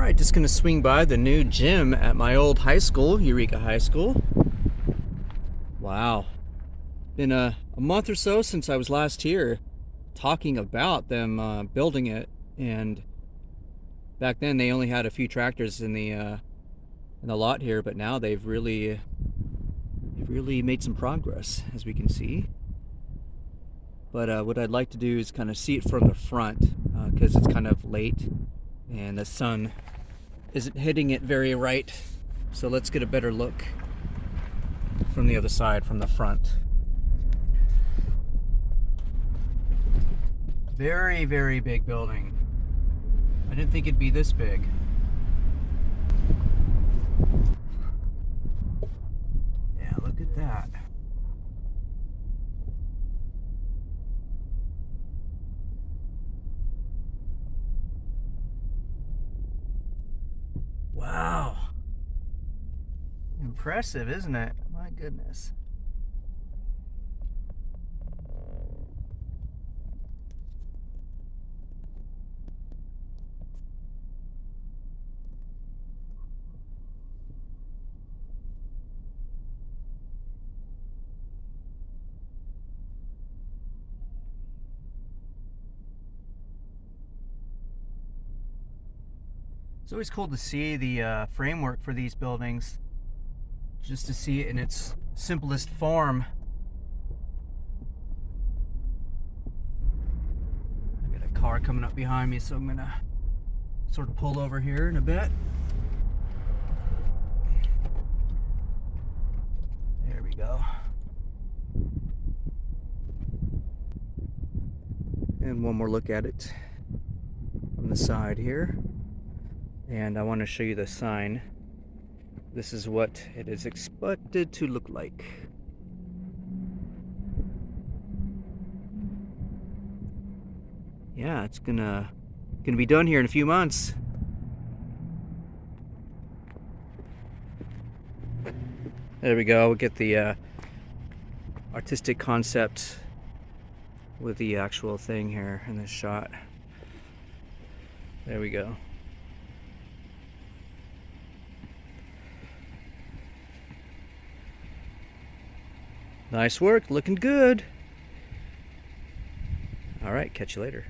Alright, just gonna swing by the new gym at my old high school, Eureka High School. Wow. Been a month or so since I was last here talking about them building it, and back then they only had a few tractors in the lot here, but now they've really made some progress, as we can see. But what I'd like to do is kind of see it from the front, because it's kind of late and the sun isn't hitting it very right. So let's get a better look from the other side, from the front. Very, very big building. I didn't think it'd be this big. Yeah, look at that. Wow. Impressive, isn't it? My goodness. It's always cool to see the framework for these buildings, just to see it in its simplest form. I got a car coming up behind me, so I'm gonna sort of pull over here in a bit. There we go. And one more look at it from the side here. And I want to show you the sign. This is what it is expected to look like. Yeah, it's gonna be done here in a few months. There we go. We'll get the artistic concept with the actual thing here in this shot. There we go. Nice work, looking good. All right, catch you later.